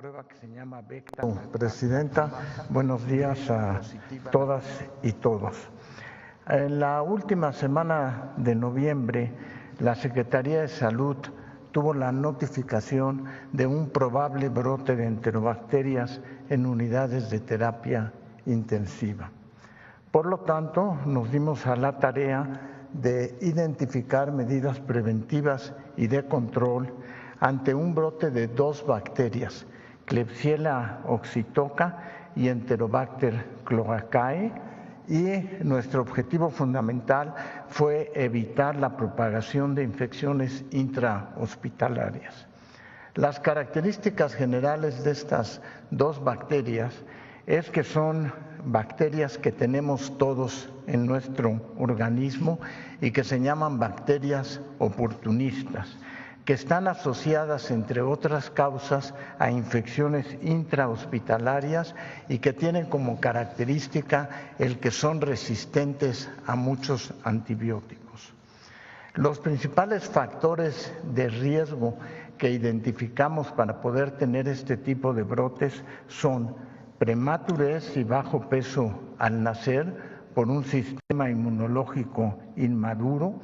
Prueba que se llama Vecta. Presidenta, buenos días a todas y todos. En la última semana de noviembre, la Secretaría de Salud tuvo la notificación de un probable brote de enterobacterias en unidades de terapia intensiva. Por lo tanto, nos dimos a la tarea de identificar medidas preventivas y de control ante un brote de dos bacterias, Klebsiella oxytoca y Enterobacter cloacae, y nuestro objetivo fundamental fue evitar la propagación de infecciones intrahospitalarias. Las características generales de estas dos bacterias es que son bacterias que tenemos todos en nuestro organismo y que se llaman bacterias oportunistas, que están asociadas, entre otras causas, a infecciones intrahospitalarias y que tienen como característica el que son resistentes a muchos antibióticos. Los principales factores de riesgo que identificamos para poder tener este tipo de brotes son prematurez y bajo peso al nacer por un sistema inmunológico inmaduro,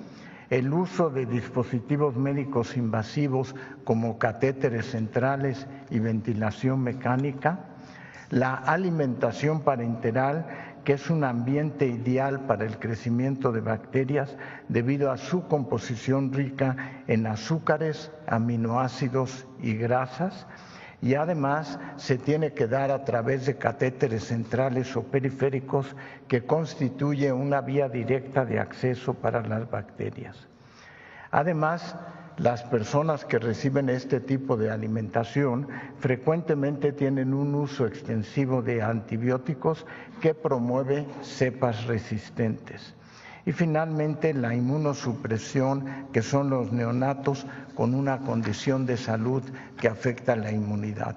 el uso de dispositivos médicos invasivos como catéteres centrales y ventilación mecánica, la alimentación parenteral, que es un ambiente ideal para el crecimiento de bacterias debido a su composición rica en azúcares, aminoácidos y grasas, y además se tiene que dar a través de catéteres centrales o periféricos que constituye una vía directa de acceso para las bacterias. Además, las personas que reciben este tipo de alimentación frecuentemente tienen un uso extensivo de antibióticos que promueve cepas resistentes. Y finalmente, la inmunosupresión, que son los neonatos con una condición de salud que afecta la inmunidad.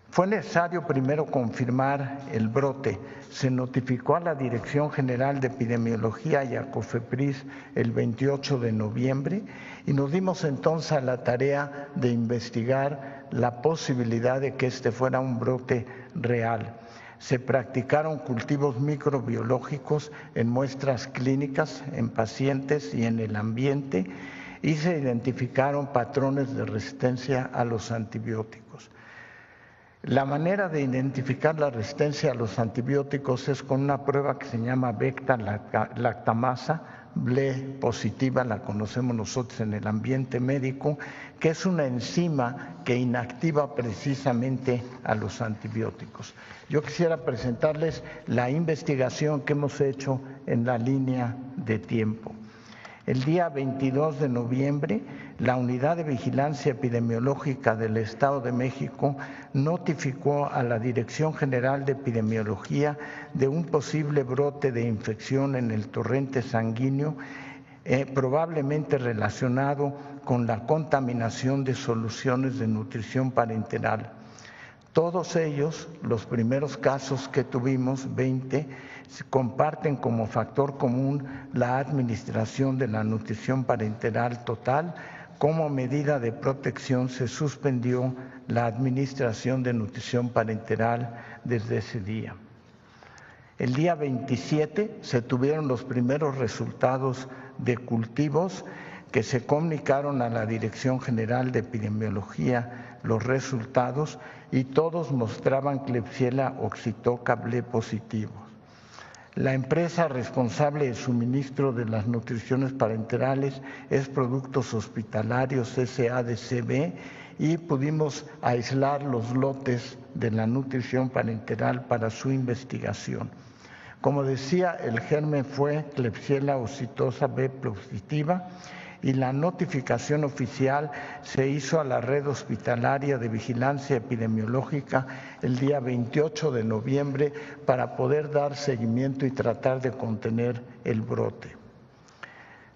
Fue necesario primero confirmar el brote. Se notificó a la Dirección General de Epidemiología y a COFEPRIS el 28 de noviembre y nos dimos entonces a la tarea de investigar la posibilidad de que este fuera un brote real. Se practicaron cultivos microbiológicos en muestras clínicas, en pacientes y en el ambiente, y se identificaron patrones de resistencia a los antibióticos. La manera de identificar la resistencia a los antibióticos es con una prueba que se llama beta-lactamasa, BLE positiva, la conocemos nosotros en el ambiente médico, que es una enzima que inactiva precisamente a los antibióticos. Yo quisiera presentarles la investigación que hemos hecho en la línea de tiempo. El día 22 de noviembre, la Unidad de Vigilancia Epidemiológica del Estado de México notificó a la Dirección General de Epidemiología de un posible brote de infección en el torrente sanguíneo, probablemente relacionado con la contaminación de soluciones de nutrición parenteral. Todos ellos, los primeros casos que tuvimos, 20, comparten como factor común la administración de la nutrición parenteral total. Como medida de protección se suspendió la administración de nutrición parenteral desde ese día. El día 27 se tuvieron los primeros resultados de cultivos que se comunicaron a la Dirección General de Epidemiología los resultados y todos mostraban Klebsiella oxytoca BLE positivos. La empresa responsable de suministro de las nutriciones parenterales es Productos Hospitalarios SADCB y pudimos aislar los lotes de la nutrición parenteral para su investigación. Como decía, el germen fue Klebsiella oxytoca B positiva y la notificación oficial se hizo a la Red Hospitalaria de Vigilancia Epidemiológica el día 28 de noviembre para poder dar seguimiento y tratar de contener el brote.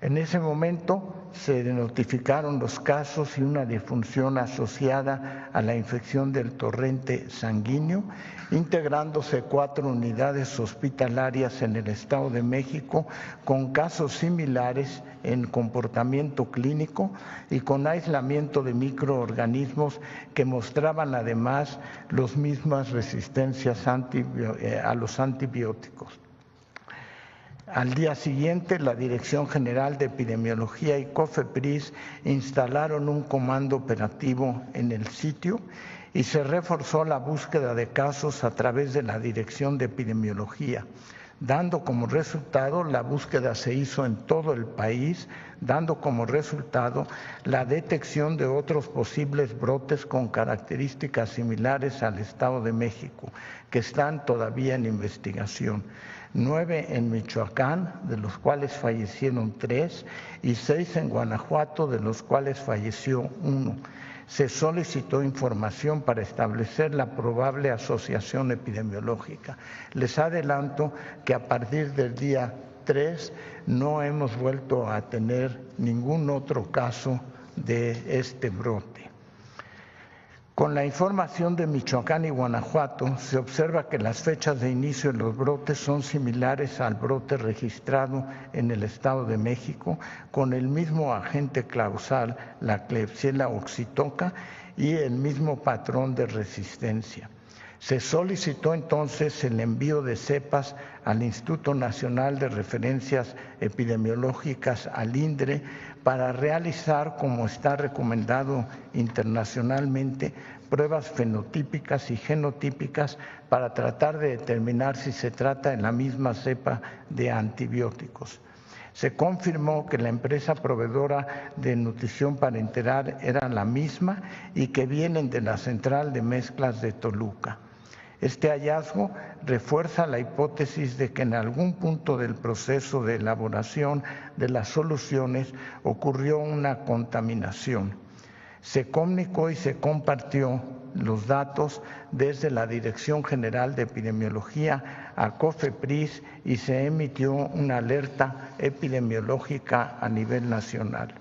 En ese momento se notificaron los casos y una defunción asociada a la infección del torrente sanguíneo, integrándose 4 unidades hospitalarias en el Estado de México con casos similares en comportamiento clínico y con aislamiento de microorganismos que mostraban además las mismas resistencias a los antibióticos. Al día siguiente, la Dirección General de Epidemiología y COFEPRIS instalaron un comando operativo en el sitio y se reforzó la búsqueda de casos a través de la Dirección de Epidemiología, dando como resultado, la búsqueda se hizo en todo el país, dando como resultado la detección de otros posibles brotes con características similares al Estado de México, que están todavía en investigación. 9 en Michoacán, de los cuales fallecieron 3, y 6 en Guanajuato, de los cuales falleció 1. Se solicitó información para establecer la probable asociación epidemiológica. Les adelanto que a partir del día 3 no hemos vuelto a tener ningún otro caso de este brote. Con la información de Michoacán y Guanajuato, se observa que las fechas de inicio de los brotes son similares al brote registrado en el Estado de México, con el mismo agente causal, la Klebsiella oxytoca, y el mismo patrón de resistencia. Se solicitó entonces el envío de cepas al Instituto Nacional de Referencias Epidemiológicas, al INDRE, para realizar, como está recomendado internacionalmente, pruebas fenotípicas y genotípicas para tratar de determinar si se trata de la misma cepa de antibióticos. Se confirmó que la empresa proveedora de nutrición parenteral era la misma y que vienen de la central de mezclas de Toluca. Este hallazgo refuerza la hipótesis de que en algún punto del proceso de elaboración de las soluciones ocurrió una contaminación. Se comunicó y se compartió los datos desde la Dirección General de Epidemiología a COFEPRIS y se emitió una alerta epidemiológica a nivel nacional.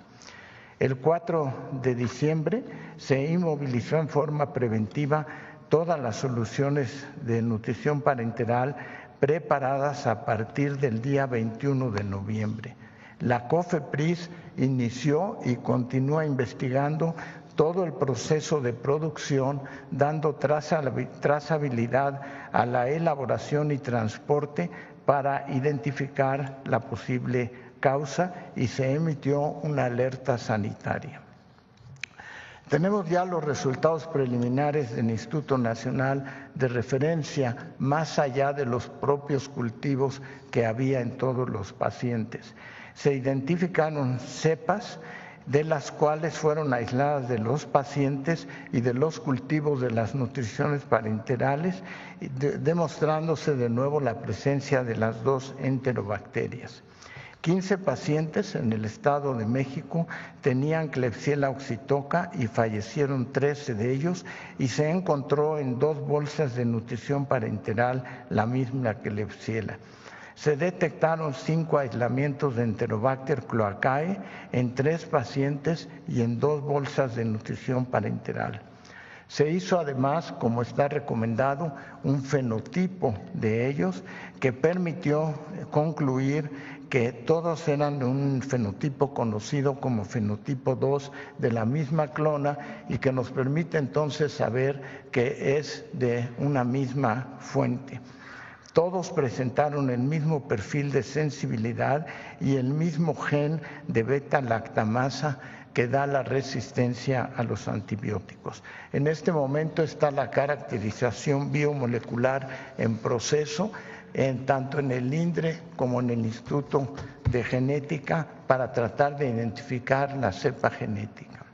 El 4 de diciembre se inmovilizó en forma preventiva todas las soluciones de nutrición parenteral preparadas a partir del día 21 de noviembre. La COFEPRIS inició y continúa investigando todo el proceso de producción, dando trazabilidad a la elaboración y transporte para identificar la posible causa y se emitió una alerta sanitaria. Tenemos ya los resultados preliminares del Instituto Nacional de Referencia, más allá de los propios cultivos que había en todos los pacientes. Se identificaron cepas de las cuales fueron aisladas de los pacientes y de los cultivos de las nutriciones parenterales, demostrándose de nuevo la presencia de las 2 enterobacterias. 15 pacientes en el Estado de México tenían Klebsiella oxytoca y fallecieron 13 de ellos y se encontró en 2 bolsas de nutrición parenteral la misma Klebsiella. Se detectaron 5 aislamientos de Enterobacter cloacae en 3 pacientes y en 2 bolsas de nutrición parenteral. Se hizo además, como está recomendado, un fenotipo de ellos que permitió concluir que todos eran de un fenotipo conocido como fenotipo 2 de la misma clona y que nos permite entonces saber que es de una misma fuente. Todos presentaron el mismo perfil de sensibilidad y el mismo gen de beta-lactamasa que da la resistencia a los antibióticos. En este momento está la caracterización biomolecular en proceso, tanto en el INDRE como en el Instituto de Genética, para tratar de identificar la cepa genética.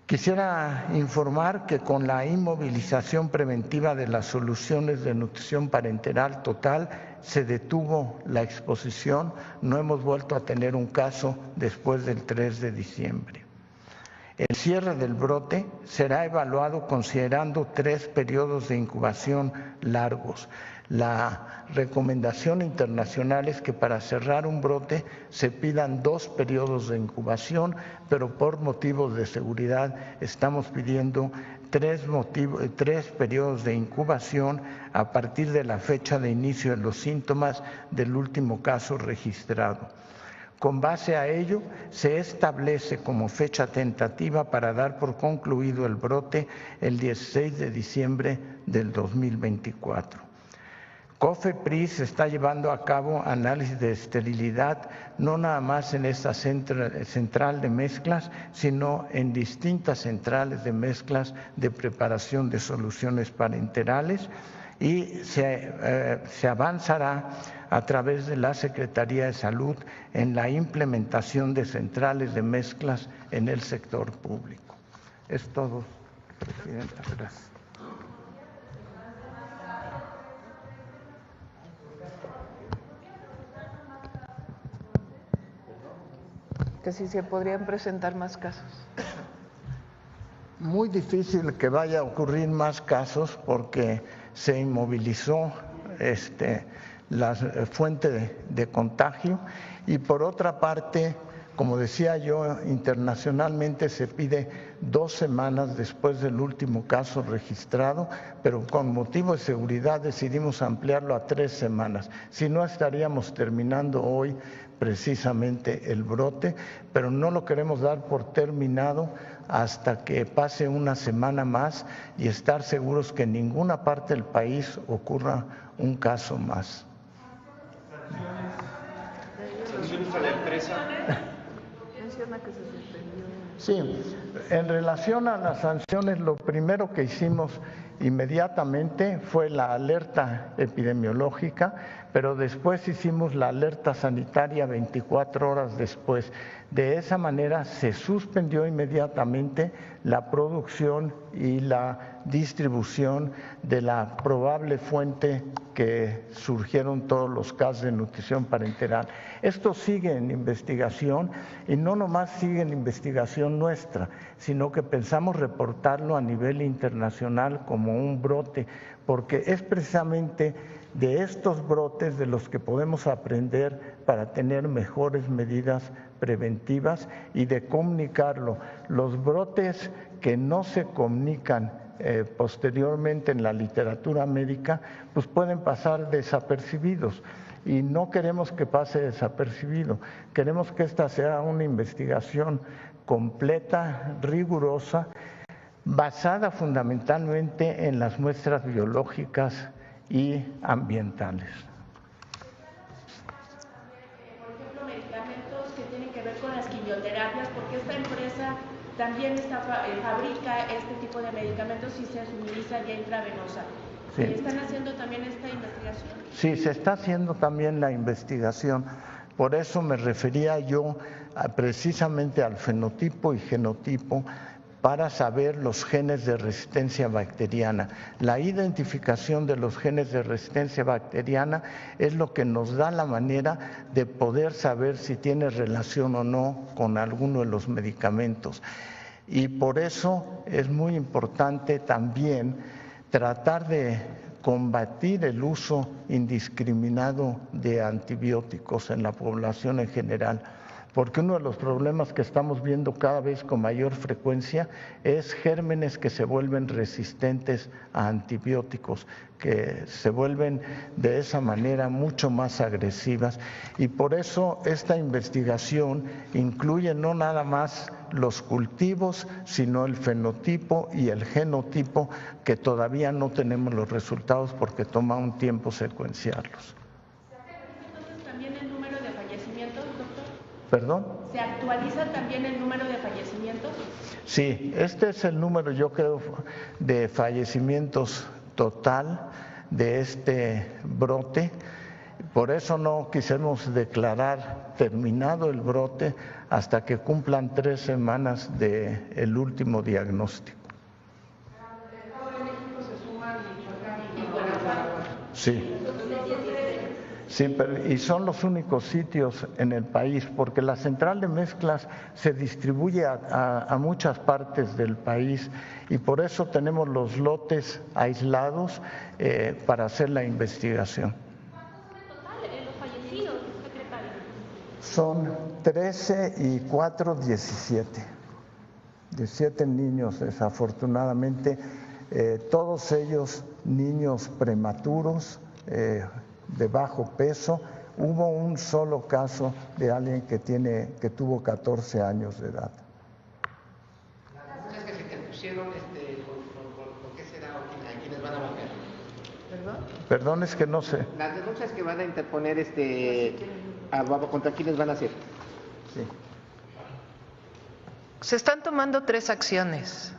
Quisiera informar que con la inmovilización preventiva de las soluciones de nutrición parenteral total se detuvo la exposición, no hemos vuelto a tener un caso después del 3 de diciembre. El cierre del brote será evaluado considerando 3 periodos de incubación largos. La recomendación internacional es que para cerrar un brote se pidan 2 periodos de incubación, pero por motivos de seguridad estamos pidiendo 3 periodos de incubación a partir de la fecha de inicio de los síntomas del último caso registrado. Con base a ello, se establece como fecha tentativa para dar por concluido el brote el 16 de diciembre del 2024. COFEPRIS está llevando a cabo análisis de esterilidad no nada más en esta central de mezclas, sino en distintas centrales de mezclas de preparación de soluciones parenterales y se avanzará a través de la Secretaría de Salud en la implementación de centrales de mezclas en el sector público. Es todo, Presidenta. Gracias. Que si se podrían presentar más casos. Muy difícil que vaya a ocurrir más casos porque se inmovilizó la fuente de contagio y por otra parte, como decía yo, internacionalmente se pide 2 semanas después del último caso registrado, pero con motivo de seguridad decidimos ampliarlo a 3 semanas. Si no, estaríamos terminando hoy precisamente el brote, pero no lo queremos dar por terminado hasta que pase una semana más y estar seguros que en ninguna parte del país ocurra un caso más. ¿Sanciones a la empresa? Menciona que se suspendió. Sí, en relación a las sanciones, lo primero que hicimos inmediatamente fue la alerta epidemiológica, pero después hicimos la alerta sanitaria 24 horas después. De esa manera se suspendió inmediatamente la producción y la distribución de la probable fuente que surgieron todos los casos de nutrición parenteral. Esto sigue en investigación y no nomás sigue en investigación nuestra, sino que pensamos reportarlo a nivel internacional como un brote, porque es precisamente de estos brotes de los que podemos aprender para tener mejores medidas preventivas y de comunicarlo. Los brotes que no se comunican posteriormente en la literatura médica, pues pueden pasar desapercibidos y no queremos que pase desapercibido. Queremos que esta sea una investigación completa, rigurosa, basada fundamentalmente en las muestras biológicas y ambientales. Por ejemplo, medicamentos que tienen que ver con las quimioterapias, porque esta empresa también fabrica este tipo de medicamentos y se suministra vía intravenosa. Sí. ¿Están haciendo también esta investigación? Sí, se está haciendo también la investigación. Por eso me refería yo precisamente al fenotipo y genotipo, para saber los genes de resistencia bacteriana. La identificación de los genes de resistencia bacteriana es lo que nos da la manera de poder saber si tiene relación o no con alguno de los medicamentos. Y por eso es muy importante también tratar de combatir el uso indiscriminado de antibióticos en la población en general, porque uno de los problemas que estamos viendo cada vez con mayor frecuencia es gérmenes que se vuelven resistentes a antibióticos, que se vuelven de esa manera mucho más agresivas, y por eso esta investigación incluye no nada más los cultivos, sino el fenotipo y el genotipo, que todavía no tenemos los resultados porque toma un tiempo secuenciarlos. ¿Perdón? ¿Se actualiza también el número de fallecimientos? Sí, este es el número, yo creo, de fallecimientos total de este brote. Por eso no quisimos declarar terminado el brote hasta que cumplan 3 semanas del último diagnóstico. ¿En México se suman Michoacán y Guanajuato? Sí. Sí, y son los únicos sitios en el país, porque la central de mezclas se distribuye a muchas partes del país y por eso tenemos los lotes aislados para hacer la investigación. ¿Cuántos son en total los fallecidos, secretario? Son 13 y 4, 17. 17 niños, desafortunadamente, todos ellos niños prematuros, de bajo peso. Hubo un solo caso de alguien que tuvo 14 años de edad. Las denuncias que se interpusieron, ¿por qué será o a quiénes van a abarcar? ¿Perdón? Perdón, es que no sé. Las denuncias que van a interponer ¿contra quiénes van a ser? Sí. Se están tomando 3 acciones.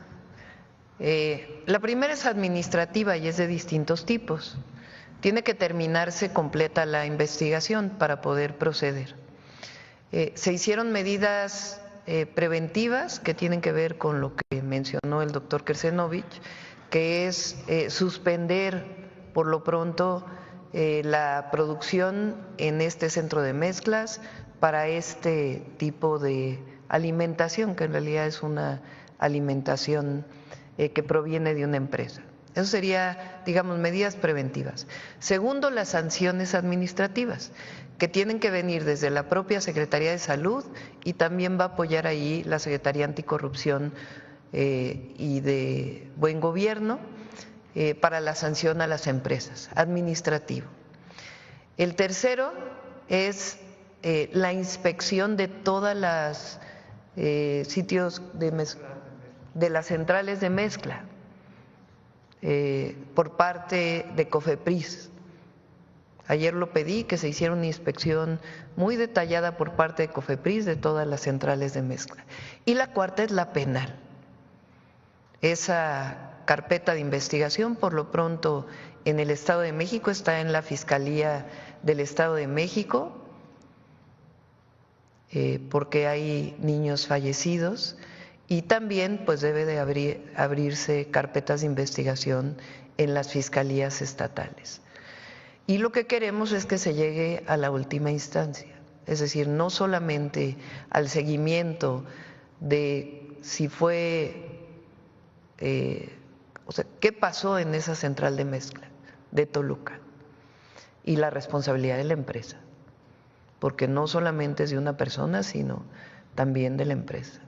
La primera es administrativa y es de distintos tipos. Tiene que terminarse completa la investigación para poder proceder. Se hicieron medidas preventivas que tienen que ver con lo que mencionó el doctor Kersenovich, que es suspender por lo pronto la producción en este centro de mezclas para este tipo de alimentación, que en realidad es una alimentación que proviene de una empresa. Eso sería, digamos, medidas preventivas. Segundo, las sanciones administrativas, que tienen que venir desde la propia Secretaría de Salud y también va a apoyar ahí la Secretaría Anticorrupción y de Buen Gobierno para la sanción a las empresas, administrativo. El tercero es la inspección de todas las sitios de las centrales de mezcla. Por parte de COFEPRIS. Ayer lo pedí, que se hiciera una inspección muy detallada por parte de COFEPRIS de todas las centrales de mezcla. Y la cuarta es la penal. Esa carpeta de investigación, por lo pronto, en el Estado de México, está en la Fiscalía del Estado de México, porque hay niños fallecidos. Y también pues debe de abrirse carpetas de investigación en las fiscalías estatales. Y lo que queremos es que se llegue a la última instancia, es decir, no solamente al seguimiento de si fue, qué pasó en esa central de mezcla de Toluca y la responsabilidad de la empresa, porque no solamente es de una persona, sino también de la empresa.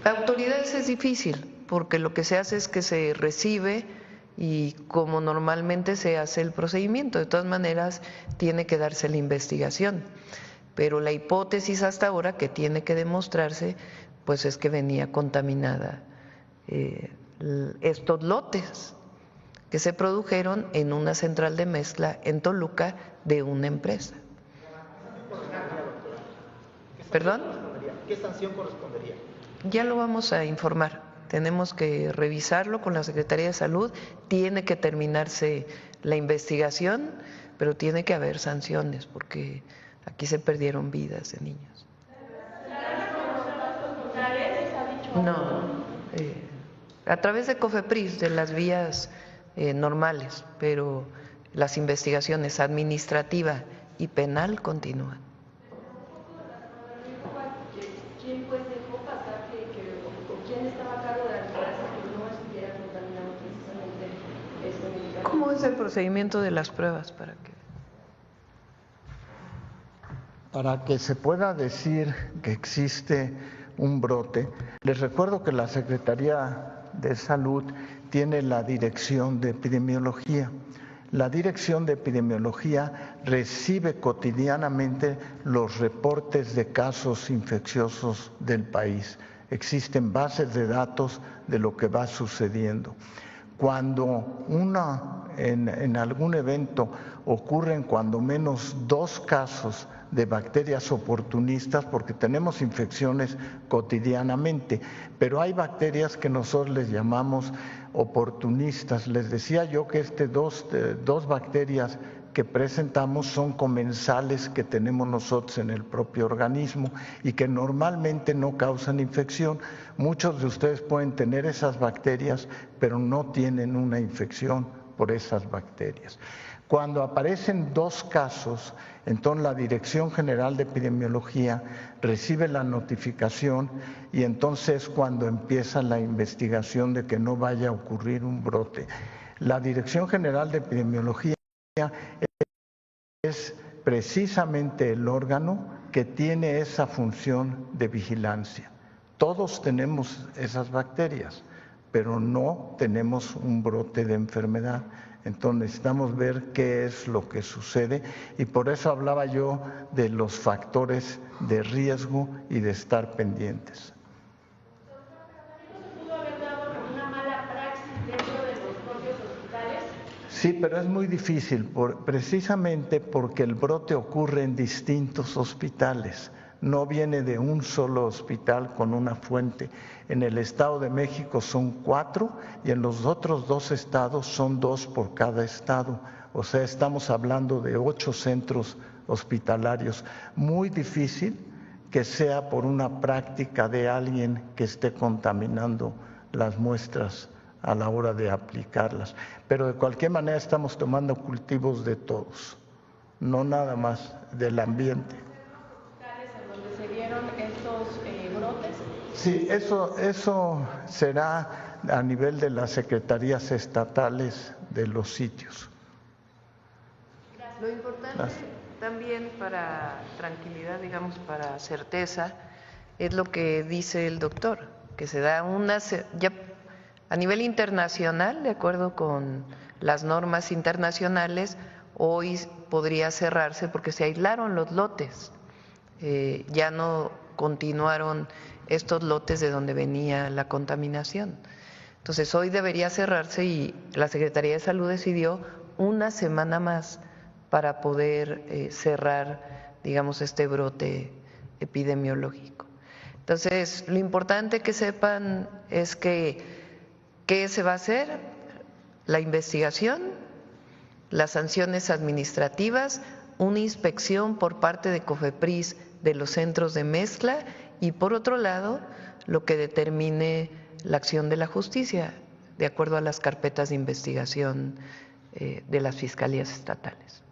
Autoridades es difícil, porque lo que se hace es que se recibe y como normalmente se hace el procedimiento, de todas maneras tiene que darse la investigación, pero la hipótesis hasta ahora que tiene que demostrarse pues es que venía contaminada estos lotes que se produjeron en una central de mezcla en Toluca de una empresa. ¿Perdón? ¿Qué sanción correspondería? Ya lo vamos a informar, tenemos que revisarlo con la Secretaría de Salud, tiene que terminarse la investigación, pero tiene que haber sanciones porque aquí se perdieron vidas de niños. No, a través de COFEPRIS, de las vías normales, pero las investigaciones administrativa y penal continúan. ¿Cómo es el procedimiento de las pruebas para que se pueda decir que existe un brote? Les recuerdo que la Secretaría de Salud tiene la Dirección de Epidemiología. La Dirección de Epidemiología recibe cotidianamente los reportes de casos infecciosos del país. Existen bases de datos de lo que va sucediendo. Cuando en algún evento ocurren cuando menos 2 casos de bacterias oportunistas, porque tenemos infecciones cotidianamente, pero hay bacterias que nosotros les llamamos oportunistas. Les decía yo que dos bacterias que presentamos son comensales que tenemos nosotros en el propio organismo y que normalmente no causan infección. Muchos de ustedes pueden tener esas bacterias, pero no tienen una infección por esas bacterias. Cuando aparecen 2 casos, entonces la Dirección General de Epidemiología recibe la notificación y entonces cuando empieza la investigación de que no vaya a ocurrir un brote. La Dirección General de Epidemiología es precisamente el órgano que tiene esa función de vigilancia. Todos tenemos esas bacterias, pero no tenemos un brote de enfermedad. Entonces necesitamos ver qué es lo que sucede y por eso hablaba yo de los factores de riesgo y de estar pendientes. Sí, pero es muy difícil, precisamente porque el brote ocurre en distintos hospitales, no viene de un solo hospital con una fuente. En el Estado de México son 4 y en los otros 2 estados son 2 por cada estado. O sea, estamos hablando de 8 centros hospitalarios. Muy difícil que sea por una práctica de alguien que esté contaminando las muestras a la hora de aplicarlas. Pero de cualquier manera estamos tomando cultivos de todos, no nada más del ambiente. ¿En donde se vieron estos brotes? Sí, eso será a nivel de las secretarías estatales de los sitios. Lo importante también para tranquilidad, digamos, para certeza, es lo que dice el doctor, que se da ya a nivel internacional, de acuerdo con las normas internacionales, hoy podría cerrarse porque se aislaron los lotes, ya no continuaron estos lotes de donde venía la contaminación. Entonces hoy debería cerrarse y la Secretaría de Salud decidió una semana más para poder cerrar, digamos, este brote epidemiológico. Entonces, lo importante que sepan es que ¿qué se va a hacer? La investigación, las sanciones administrativas, una inspección por parte de COFEPRIS de los centros de mezcla y, por otro lado, lo que determine la acción de la justicia, de acuerdo a las carpetas de investigación de las fiscalías estatales.